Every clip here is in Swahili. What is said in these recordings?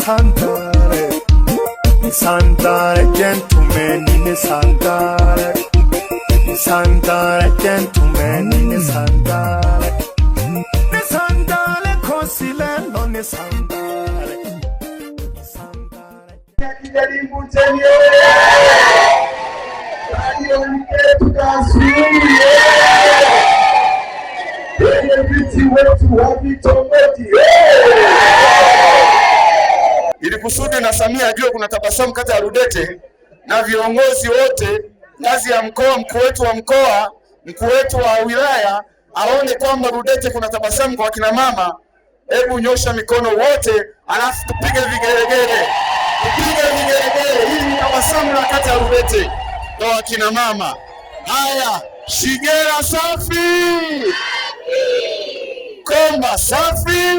Santare, Santare, gentlemen in the Santare, Santare, gentlemen in the Santare, the Santare, consile non the Santare, Santare. Ili kusudi na Samia ajue kuna tabasamu kata ya Rudete, na viongozi wote ngazi ya mkoa, mkuu wetu wa mkoa, mkuu wetu wa wilaya aone kwamba Rudete kuna tabasamu kwa kina mama. Hebu nyosha mikono wote, alafu tupige vigelegele. Tupige vigelegele, hii ni tabasamu la kata ya Rudete kwa kina mama. Haya, Shigera safi! Komba safi!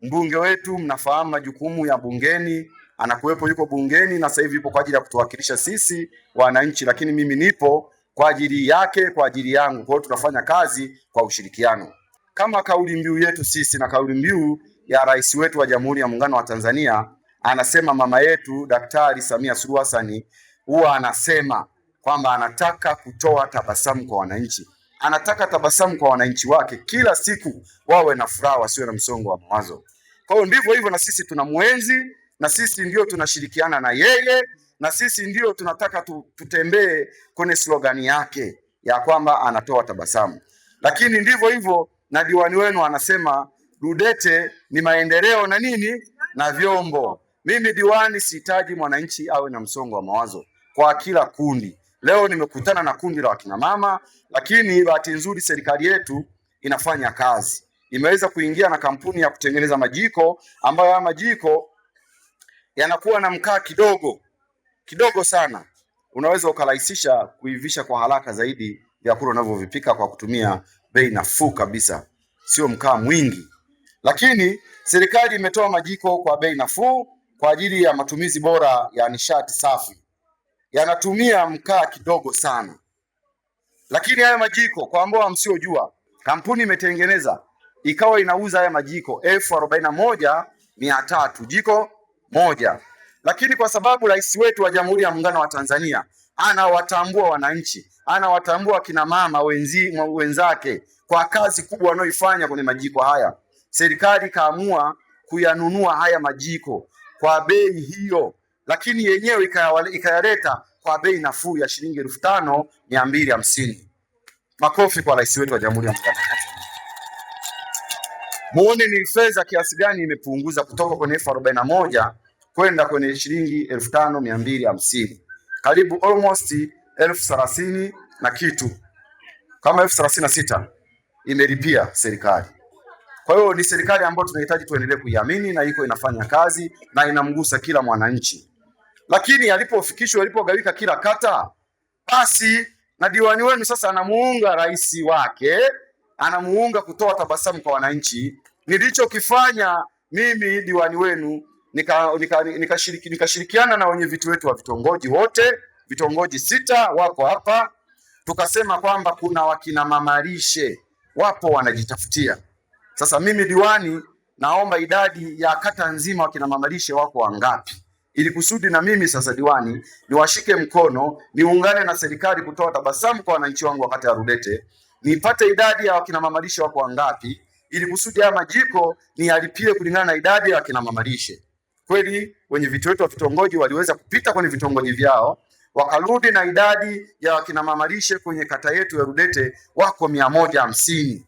Mbunge wetu mnafahamu majukumu ya bungeni, anakuwepo, yuko bungeni na sasa hivi yupo kwa ajili ya kutuwakilisha sisi wananchi, lakini mimi nipo kwa ajili yake, kwa ajili yangu. Kwa hiyo tunafanya kazi kwa ushirikiano. Kama kauli mbiu yetu sisi na kauli mbiu ya rais wetu wa Jamhuri ya Muungano wa Tanzania, anasema mama yetu Daktari Samia Suluhu Hassan huwa anasema kwamba anataka kutoa tabasamu kwa wananchi. Anataka tabasamu kwa wananchi wake, kila siku wawe na furaha, wasiwe na msongo wa mawazo. Kwa hiyo ndivyo hivyo, na sisi tunamuenzi, na sisi ndio tunashirikiana na yeye, na sisi ndio tunataka tutembee kwenye slogani yake ya kwamba anatoa tabasamu. Lakini ndivyo hivyo na diwani wenu anasema Rudete ni maendeleo na nini na vyombo. Mimi diwani sihitaji mwananchi awe na msongo wa mawazo kwa kila kundi. Leo nimekutana na kundi la wakina mama, lakini bahati nzuri serikali yetu inafanya kazi. Imeweza kuingia na kampuni ya kutengeneza majiko, ambayo haya majiko yanakuwa na mkaa kidogo sana. Unaweza ukarahisisha kuivisha kwa haraka zaidi vyakula unavyovipika kwa kutumia bei nafuu kabisa, sio mkaa mwingi. Lakini serikali imetoa majiko kwa bei nafuu kwa ajili ya matumizi bora ya nishati safi. Yanatumia mkaa kidogo sana. Lakini haya majiko, kwa ambao msiojua, kampuni imetengeneza ikawa inauza haya majiko 41,300 jiko moja. Lakini kwa sababu rais wetu wa Jamhuri ya Muungano wa Tanzania anawatambua wananchi, anawatambua kina mama wenzake kwa kazi kubwa wanaoifanya kwenye majiko haya, serikali kaamua kuyanunua haya majiko kwa bei hiyo, lakini yenyewe ikayaleta kwa bei nafuu ya shilingi 5,250. Makofi kwa rais wetu wa Jamhuri ya Muungano wa Tanzania. Muone ni fedha kiasi gani imepunguza kutoka kwenye 41 kwenda kwenye shilingi 5,250. Karibu almost 30,000 na kitu, kama 36,000 imelipia serikali. Kwa hiyo ni serikali ambayo tunahitaji tuendelee kuiamini, na iko inafanya kazi na inamgusa kila mwananchi. Lakini alipogawika kila kata, basi na diwani wenu sasa anamuunga rais wake, anamuunga kutoa tabasamu kwa wananchi. Nilichokifanya mimi diwani wenu, nikashirikiana na wenye viti wetu wa vitongoji wote, vitongoji 6 wako hapa, tukasema kwamba kuna wakina mama lishe wapo wanajitafutia. Sasa mimi diwani naomba idadi ya kata nzima wakina mama lishe wako wangapi, ili kusudi na mimi sasa diwani niwashike mkono, niungane na serikali kutoa tabasamu kwa wananchi wangu wa kata ya Rudete, nipate idadi ya wakina mama lishe wako wangapi, ili kusudi ya majiko niyalipie kulingana na idadi ya wakina mama lishe. Kweli wenye viti wetu wa vitongoji waliweza kupita kwenye vitongoji vyao, wakarudi na idadi ya wakina mama lishe kwenye kata yetu ya Rudete wako 150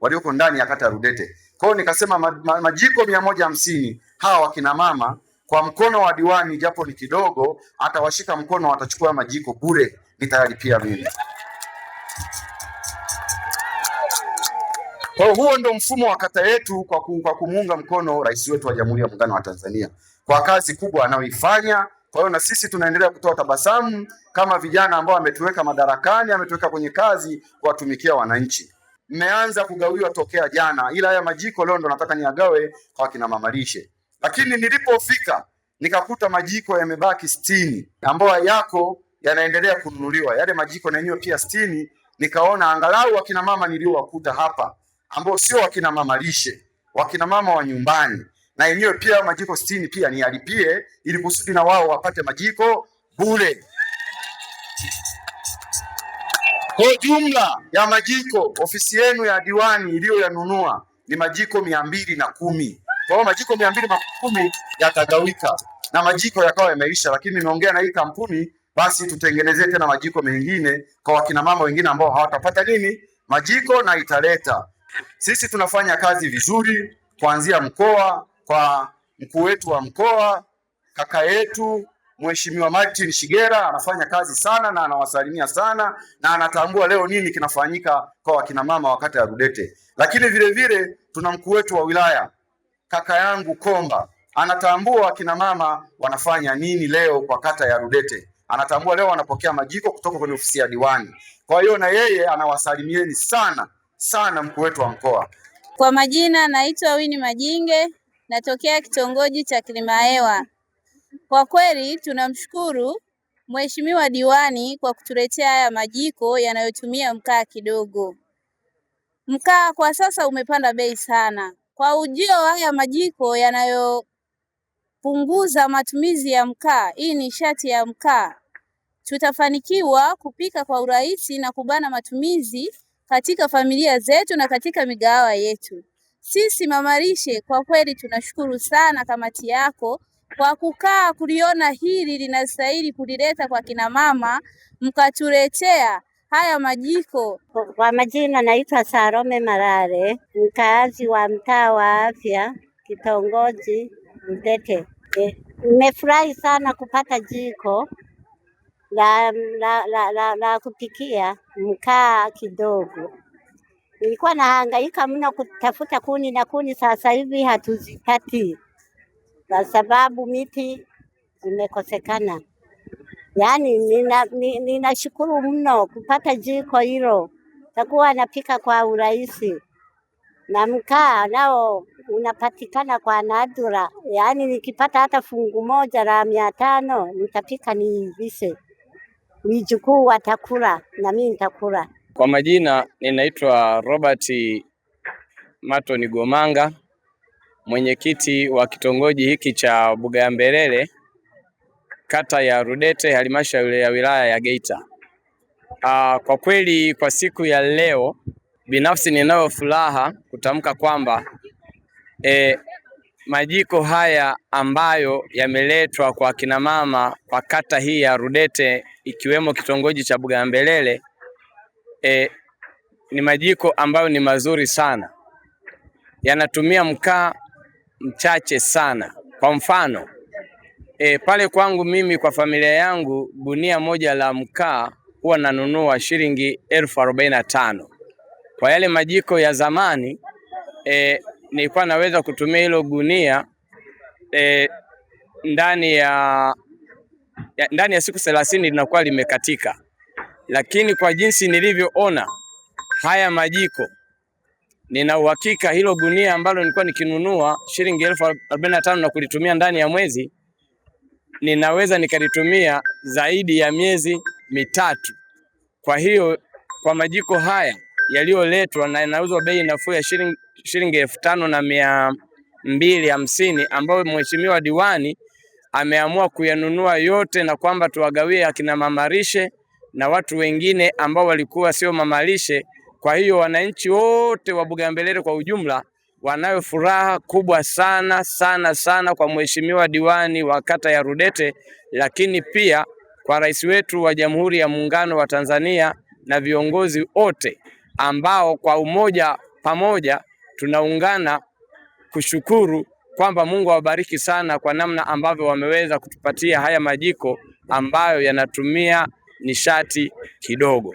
walioko ndani ya kata ya Rudete. Kwa hiyo nikasema majiko 150 hawa wakina mama kwa mkono wa diwani, japo ni kidogo, atawashika mkono, watachukua majiko bure, nitayalipia mimi. Kwa hiyo huo ndio mfumo wa kata yetu kwa kumuunga mkono rais wetu wa Jamhuri ya Muungano wa Tanzania kwa kazi kubwa anayoifanya. Kwa hiyo na sisi tunaendelea kutoa tabasamu kama vijana ambao ametuweka madarakani, ametuweka kwenye kazi kuwatumikia wananchi. Mmeanza kugawiwa tokea jana, ila haya majiko leo ndo nataka niagawe kwa kina mama lishe. Lakini nilipofika nikakuta majiko yamebaki 60 ambayo yako yanaendelea kununuliwa. Yale majiko na yenyewe pia 60, nikaona angalau wakina mama niliowakuta hapa ambao sio wakina mama lishe, wakina mama wa nyumbani, na yenyewe pia majiko 60 pia nialipie, ili kusudi na wao wapate majiko bure. Kwa jumla ya majiko ofisi yenu ya diwani iliyoyanunua ni majiko 210. Kwa hiyo majiko 210 yatagawika na majiko yakawa yameisha, lakini nimeongea na hii kampuni basi tutengenezee tena majiko mengine kwa wakina mama wengine ambao hawatapata nini majiko, na italeta. Sisi tunafanya kazi vizuri kuanzia mkoa, kwa mkuu wetu wa mkoa, kaka yetu Mheshimiwa Martin Shigera anafanya kazi sana na anawasalimia sana na anatambua leo nini kinafanyika kwa wakina mama wa kata ya Rudete. Lakini vile vile tuna mkuu wetu wa wilaya kaka yangu Komba anatambua wakina mama wanafanya nini leo kwa kata ya Rudete. Anatambua leo wanapokea majiko kutoka kwenye ofisi ya diwani. Kwa hiyo na yeye anawasalimieni sana sana mkuu wetu wa mkoa. Kwa majina naitwa Winnie Majinge, natokea kitongoji cha Kilimahewa. Kwa kweli tunamshukuru Mheshimiwa diwani kwa kutuletea haya majiko yanayotumia mkaa kidogo. Mkaa kwa sasa umepanda bei sana. Kwa ujio wa haya majiko yanayopunguza matumizi ya mkaa, hii nishati ya mkaa, tutafanikiwa kupika kwa urahisi na kubana matumizi katika familia zetu na katika migahawa yetu. Sisi mama lishe kwa kweli tunashukuru sana kamati yako kwa kukaa kuliona hili linastahili kulileta kwa kina mama, mkatuletea haya majiko. Kwa majina naitwa Salome Malale, mkaazi wa mtaa wa afya kitongoji Rudete. Nimefurahi sana kupata jiko la kupikia mkaa kidogo. Nilikuwa nahangaika mno kutafuta kuni na kuni sasa hivi hatuzipati kwa sababu miti zimekosekana. Yaani ninashukuru mno kupata jiko hilo. Takuwa napika kwa urahisi. Na mkaa nao unapatikana kwa nadra. Yaani nikipata hata fungu moja la 500 nitapika niivishe. Mijukuu watakula na mimi nitakula. Kwa majina ninaitwa Robert Matoni Gomanga, mwenyekiti wa kitongoji hiki cha Bugambelele, kata ya Rudete, halmashauri ya wilaya ya Geita. Kwa kweli kwa siku ya leo binafsi ninayo furaha kutamka kwamba majiko haya ambayo yameletwa kwa kina mama kwa kata hii ya Rudete ikiwemo kitongoji cha Bugambelele ni majiko ambayo ni mazuri sana. Yanatumia mkaa mchache sana. Kwa mfano pale kwangu mimi kwa familia yangu gunia moja la mkaa huwa nanunua shilingi 45,000. Kwa yale majiko ya zamani nilikuwa naweza kutumia hilo gunia ndani ya siku 30 linakuwa limekatika. Lakini kwa jinsi nilivyoona haya majiko, nina uhakika hilo gunia ambalo nilikuwa nikinunua shilingi 45,000 na kulitumia ndani ya mwezi, ninaweza nikalitumia zaidi ya miezi 3. Kwa hiyo kwa majiko haya yaliyoletwa na yanauzwa bei nafuu ya shilingi 5,250 ambayo mheshimiwa diwani ameamua kuyanunua yote, na kwamba tuwagawie akina mama lishe na watu wengine ambao walikuwa sio mama lishe. Kwa hiyo wananchi wote wa Bugambelele kwa ujumla wanayo furaha kubwa sana sana sana kwa mheshimiwa diwani wa kata ya Rudete, lakini pia kwa rais wetu wa Jamhuri ya Muungano wa Tanzania na viongozi wote ambao kwa umoja pamoja tunaungana kushukuru kwamba Mungu awabariki sana kwa namna ambavyo wameweza kutupatia haya majiko ambayo yanatumia nishati kidogo.